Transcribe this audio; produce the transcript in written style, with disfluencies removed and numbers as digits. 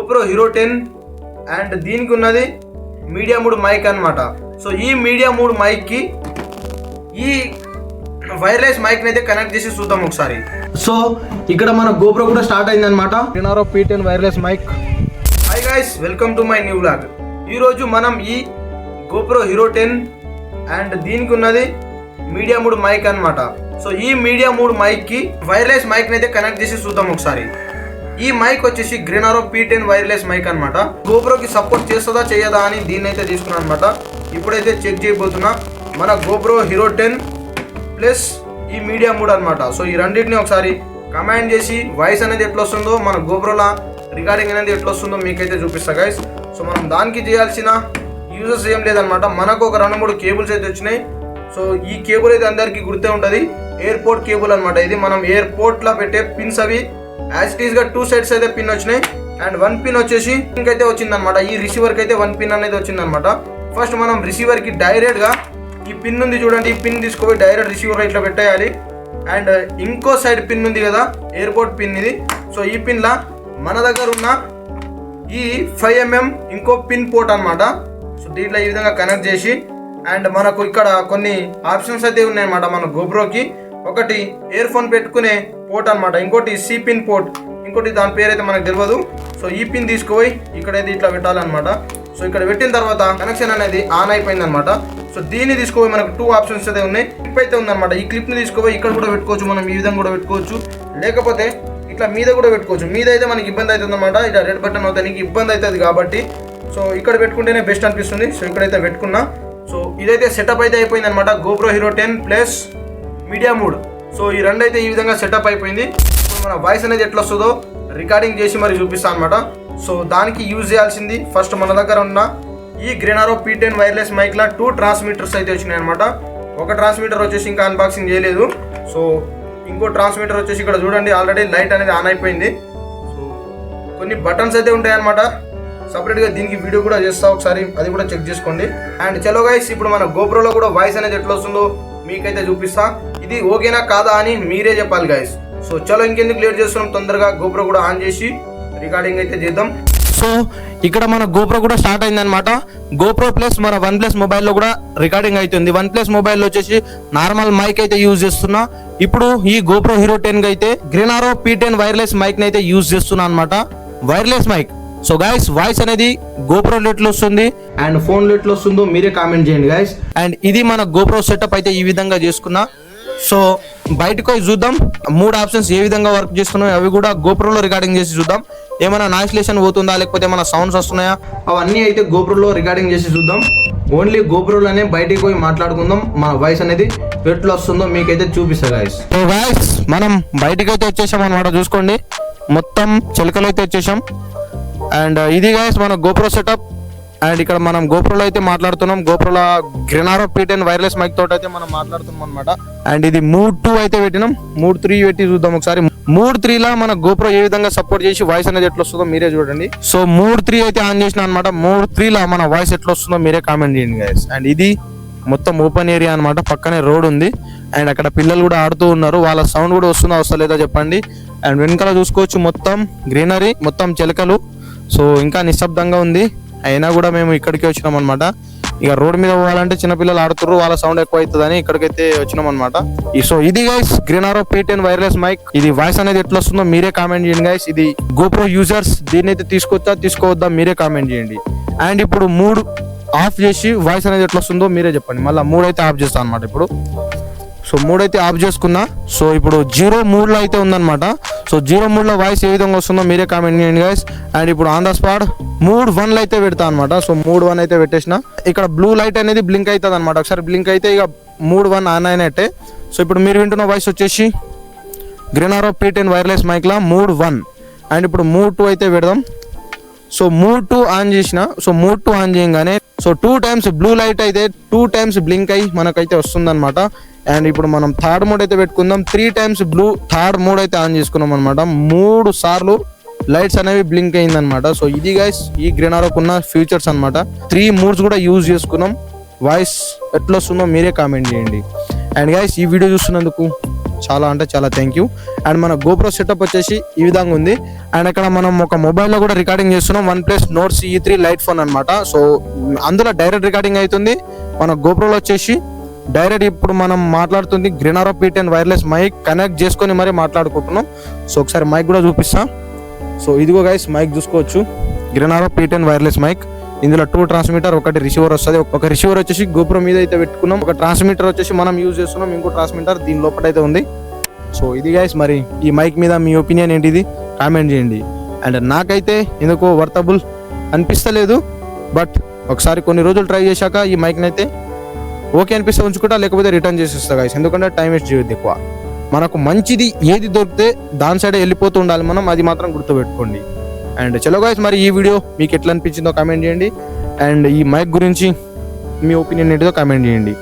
GoPro Hero 10 and దీనికి ఉన్నది media mode mic అన్నమాట. సో ఈ మీడియా మోడ్ మైక్ కి ఈ వైర్లెస్ మైక్ ని అయితే కనెక్ట్ చేసి చూద్దాం ఒకసారి. సో ఇక్కడ మన GoPro కూడా స్టార్ట్ అయింది అనమాట. Grenaro P10 wireless mic. Hi guys, welcome to my new vlog. ఈరోజు మనం ఈ GoPro Hero 10 అండ్ దీనికి ఉన్నది మీడియా మోడ్ మైక్ అన్నమాట. సో ఈ మీడియా మోడ్ మైక్ కి వైర్లెస్ మైక్ ని అయితే కనెక్ట్ చేసి చూద్దాం ఒకసారి. ఈ మైక్ వచ్చేసి Grenaro P10 వైర్లెస్ మైక్ అనమాట. GoPro కి సపోర్ట్ చేస్తుందా చేయదా అని దీన్ని అయితే తీసుకున్నాను అనమాట. ఇప్పుడైతే చెక్ చేయబోతున్నా మన GoPro Hero 10 ప్లస్ ఈ మీడియా మోడ్ అనమాట. సో ఈ రెండింటిని ఒకసారి కమాండ్ చేసి వాయిస్ అనేది ఎట్లా వస్తుందో, మన GoProలో రికార్డింగ్ అనేది ఎట్లా వస్తుందో మీకైతే చూపిస్తా గైస్. సో మనం దానికి చేయాల్సిన యూజెస్ ఏం లేదనమాట. మనకు ఒక 2-3 కేబుల్స్ అయితే వచ్చినాయి. సో ఈ కేబుల్ అయితే అందరికీ గుర్తే ఉంటుంది, ఎయిర్పోర్ట్ కేబుల్ అనమాట. ఇది మనం ఎయిర్పోర్ట్లో పెట్టే పిన్స్. అవి యాజ్ ఇట్ ఈస్గా 2 సైడ్స్ అయితే పిన్ వచ్చినాయి అండ్ 1 పిన్ వచ్చేసి ఇంకైతే వచ్చిందనమాట. ఈ రిసీవర్కి అయితే 1 పిన్ అనేది వచ్చిందనమాట. ఫస్ట్ మనం రిసీవర్కి డైరెక్ట్గా ఈ పిన్ ఉంది చూడండి, ఈ పిన్ తీసుకుపోయి డైరెక్ట్ రిసీవర్ ఇట్లా పెట్టేయాలి. అండ్ ఇంకో సైడ్ పిన్ ఉంది కదా, ఎయిర్పోర్ట్ పిన్ ఇది. సో ఈ పిన్లా మన దగ్గర ఉన్న ఈ 5mm ఇంకో పిన్ పోర్ట్ అనమాట. సో దీంట్లో ఈ విధంగా కనెక్ట్ చేసి అండ్ మనకు ఇక్కడ కొన్ని ఆప్షన్స్ అయితే ఉన్నాయన్నమాట మన GoProకి. ఒకటి ఇయర్ ఫోన్ పెట్టుకునే పోర్ట్ అనమాట, ఇంకోటి సి పిన్ పోర్ట్, ఇంకోటి దాని పేరు అయితే మనకు తెలియదు. సో ఈ పిన్ తీసుకుపోయి ఇక్కడైతే ఇట్లా పెట్టాలన్నమాట. సో ఇక్కడ పెట్టిన తర్వాత కనెక్షన్ అనేది ఆన్ అయిపోయింది అనమాట. సో దీన్ని తీసుకుపోయి మనకు 2 ఆప్షన్స్ అయితే ఉన్నాయి. క్లిప్ అయితే ఉందన్నమాట. ఈ క్లిప్ని తీసుకుపోయి ఇక్కడ కూడా పెట్టుకోవచ్చు, మనం ఈ విధంగా కూడా పెట్టుకోవచ్చు, లేకపోతే ఇట్లా మీద కూడా పెట్టుకోవచ్చు. మీద అయితే మనకి ఇబ్బంది అవుతుంది అనమాట, ఇట్లా రెడ్ బటన్ అవుతాయి, నీకు ఇబ్బంది అవుతుంది కాబట్టి సో ఇక్కడ పెట్టుకుంటేనే బెస్ట్ అనిపిస్తుంది. సో ఇక్కడైతే పెట్టుకున్నా. సో ఇదైతే సెటప్ అయితే అయిపోయింది అనమాట, GoPro Hero 10 plus media mode. So ఈ రెండు అయితే ఈ విధంగా సెటప్ అయిపోయింది. ఇప్పుడు మన వాయిస్ అనేది ఎట్లా వస్తుందో రికార్డింగ్ చేసి మరి చూపిస్తాను అనమాట. సో దానికి యూజ్ చేయాల్సింది ఫస్ట్ మన దగ్గర ఉన్న ఈ Grenaro P10 వైర్లెస్ మైక్లో 2 ట్రాన్స్మిటర్స్ అయితే వచ్చినాయి అనమాట. ఒక ట్రాన్స్మిటర్ వచ్చేసి ఇంకా అన్బాక్సింగ్ చేయలేదు. సో ఇంకో ట్రాన్స్మిటర్ వచ్చేసి ఇక్కడ చూడండి, ఆల్రెడీ లైట్ అనేది ఆన్ అయిపోయింది. సో కొన్ని బటన్స్ అయితే ఉంటాయి అనమాట, సపరేట్గా దీనికి వీడియో కూడా చేస్తా, ఒకసారి అది కూడా చెక్ చేసుకోండి. అండ్ చలో గైస్, ఇప్పుడు మన GoProలో కూడా వాయిస్ అనేది ఎట్లా వస్తుందో మీకైతే చూపిస్తా. ఇది ఓకేనా కాదా అని మీరే చెప్పాలి గైస్. సో చలో ఇంకెందుకు లేట్ చేస్తున్నాం, తొందరగా GoPro కూడా ఆన్ చేసి రికార్డింగ్ అయితే చేద్దాం. సో ఇక్కడ మన GoPro కూడా స్టార్ట్ అయింది అనమాట. GoPro ప్లస్ మన OnePlus మొబైల్లో కూడా రికార్డింగ్ అవుతుంది. OnePlus మొబైల్లో వచ్చేసి నార్మల్ మైక్ అయితే యూజ్ చేస్తున్నా. ఇప్పుడు ఈ GoPro Hero 10 అయితే Grenaro P10 వైర్లెస్ మైక్ ని అయితే యూజ్ చేస్తున్నా అనమాట, wireless mic. So guys, voice అనేది GoPro ఎట్లా వస్తుంది అండ్ ఫోన్ ఎట్లా వస్తుందో మీరే కామెంట్ చేయండి గైస్. అండ్ ఇది మన GoPro సెటప్ అయితే ఈ విధంగా చేసుకున్నా. సో బయటకు పోయి చూద్దాం 3 ఆప్షన్స్ ఏ విధంగా వర్క్ చేస్తున్నాయో, అవి కూడా GoProలో రికార్డింగ్ చేసి చూద్దాం. ఏమైనా నాయిస్లేషన్ పోతుందా, లేకపోతే ఏమైనా సౌండ్స్ వస్తున్నాయా, అవన్నీ అయితే GoProలో రికార్డింగ్ చేసి చూద్దాం. ఓన్లీ GoProలోనే బయటికి పోయి మాట్లాడుకుందాం, మన వాయిస్ అనేది ఎట్లా వస్తుందో మీకైతే చూపిస్తా గైస్. సో గైస్, మనం బయటకు అయితే వచ్చేసాం అనమాట. చూసుకోండి, మొత్తం చిలకలు అయితే వచ్చేసాం. అండ్ ఇది గైస్ మన GoPro సెటప్. అండ్ ఇక్కడ మనం GoProలో అయితే మాట్లాడుతున్నాం, GoProలో Grenaro P10 వైర్లెస్ మైక్ తోటి అయితే మనం మాట్లాడుతున్నాం అనమాట. అండ్ ఇది మోడ్ 2 అయితే పెట్టినాం, మోడ్ 3 పెట్టి చూద్దాం ఒకసారి. మోడ్ 3లా మన GoPro ఏ విధంగా సపోర్ట్ చేసి వాయిస్ అనేది ఎట్లా వస్తుందో మీరే చూడండి. సో మోడ్ 3 అయితే ఆన్ చేసిన అనమాట. మోడ్ 3లా మన వాయిస్ ఎట్లా వస్తుందో మీరే కామెంట్ చేయండి గైస్. అండ్ ఇది మొత్తం ఓపెన్ ఏరియా అనమాట, పక్కనే రోడ్ ఉంది. అండ్ అక్కడ పిల్లలు కూడా ఆడుతూ ఉన్నారు, వాళ్ళ సౌండ్ కూడా వస్తుందో వస్తలేదో చెప్పండి. అండ్ వెనకాల చూసుకోవచ్చు మొత్తం గ్రీనరీ, మొత్తం చిలకలు. సో ఇంకా నిశ్శబ్దంగా ఉంది, అయినా కూడా మేము ఇక్కడికి వచ్చినాం అనమాట. ఇక రోడ్ మీద పోవాలంటే చిన్నపిల్లలు ఆడుతున్నారు, వాళ్ళ సౌండ్ ఎక్కువ అవుతుందని ఇక్కడికైతే వచ్చినాం అనమాట. సో ఇది guys Grenaro P10 wireless mic. ఇది వాయిస్ అనేది ఎట్లా వస్తుందో మీరే కామెంట్ చేయండి గైస్. ఇది GoPro యూజర్స్ దీన్ని అయితే తీసుకోవచ్చా తీసుకోవద్దా మీరే కామెంట్ చేయండి. అండ్ ఇప్పుడు మూడ్ ఆఫ్ చేసి వాయిస్ అనేది ఎట్లా వస్తుందో మీరే చెప్పండి. మళ్ళీ మూడ్ అయితే ఆఫ్ చేస్తాను అనమాట ఇప్పుడు. సో మూడ్ అయితే ఆఫ్ చేసుకున్నా. సో ఇప్పుడు 0 మూడ్లో అయితే ఉందన్నమాట. సో 0 మూడ్లో వాయిస్ ఏ విధంగా వస్తుందో మీరే కామెంట్ చేయండి గైస్. అండ్ ఇప్పుడు ఆన్ ద స్పాట్ మోడ్ 1లో అయితే పెడతా అనమాట. సో మోడ్ 1 అయితే పెట్టేసిన. ఇక్కడ బ్లూ లైట్ అనేది బ్లింక్ అవుతుంది అనమాట. ఒకసారి బ్లింక్ అయితే ఇక మోడ్ 1 ఆన్ అయినట్టే. సో ఇప్పుడు మీరు వింటున్న వాయిస్ వచ్చేసి Grenaro P10 వైర్లెస్ మైక్లా మోడ్ 1. అండ్ ఇప్పుడు మోడ్ 2 అయితే పెడదాం. సో మోడ్ 2 ఆన్ చేసిన. సో మోడ్ 2 ఆన్ చేయగానే సో 2 టైమ్స్ బ్లూ లైట్ అయితే 2 టైమ్స్ బ్లింక్ అయ్యి మనకైతే వస్తుంది అనమాట. అండ్ ఇప్పుడు మనం థర్డ్ మోడ్ అయితే పెట్టుకుందాం. 3 టైమ్స్ బ్లూ థర్డ్ మోడ్ అయితే ఆన్ చేసుకున్నాం అనమాట. 3 సార్లు లైట్స్ అనేవి బ్లింక్ అయిందనమాట. సో ఇది గైస్ ఈ Grenoraకు ఉన్న ఫీచర్స్ అనమాట. 3 మోడ్స్ కూడా యూజ్ చేసుకున్నాం. వాయిస్ ఎట్లా వస్తుందో మీరే కామెంట్ చేయండి. అండ్ గైస్ ఈ వీడియో చూస్తున్నందుకు చాలా అంటే చాలా థ్యాంక్ యూ. అండ్ మన గోప్రో సెటప్ వచ్చేసి ఈ విధంగా ఉంది. అండ్ ఇక్కడ మనం ఒక మొబైల్లో కూడా రికార్డింగ్ చేస్తున్నాం, OnePlus Nord CE3 light phone అనమాట. సో అందులో డైరెక్ట్ రికార్డింగ్ అవుతుంది. మన గోప్రోలో వచ్చేసి డైరెక్ట్ ఇప్పుడు మనం మాట్లాడుతుంది గ్రెనారో P10 వైర్లెస్ మైక్ కనెక్ట్ చేసుకొని మరి మాట్లాడుకుంటున్నాం. సో ఒకసారి మైక్ కూడా చూపిస్తా. సో ఇదిగో గైస్ మైక్ చూసుకోవచ్చు, గ్రెనారో P10 వైర్లెస్ మైక్. ఇందులో 2 ట్రాన్స్మిటర్, ఒకటి రిసీవర్ వస్తుంది. ఒక రిసీవర్ వచ్చేసి గోప్రో మీద అయితే పెట్టుకున్నాం, ఒక ట్రాన్స్మిటర్ వచ్చేసి మనం యూజ్ చేస్తున్నాం, ఇంకో ట్రాన్స్మిటర్ దీని లోపల అయితే ఉంది. సో ఇది గైస్, మరి ఈ మైక్ మీద మీ ఒపీనియన్ ఏంటిది కామెంట్ చేయండి. అండ్ నాకైతే ఎందుకో వర్తబుల్ అనిపిస్తలేదు, బట్ ఒకసారి కొన్ని రోజులు ట్రై చేశాక ఈ మైక్ని అయితే ఓకే అనిపిస్తే ఉంచుకుంటా, లేకపోతే రిటర్న్ చేసేస్తా గైస్. ఎందుకంటే టైం వేస్ట్ చేయొద్దు ఎక్కువ. మనకు మంచిది ఏది దొరికితే దాని సైడే వెళ్ళిపోతూ ఉండాలి మనం, అది మాత్రం గుర్తుపెట్టుకోండి. అండ్ చలో గైస్, మరి ఈ వీడియో మీకు ఎట్లా అనిపించిందో కామెంట్ చేయండి. అండ్ ఈ మైక్ గురించి మీ ఒపీనియన్ ఏంటిదో కామెంట్ చేయండి.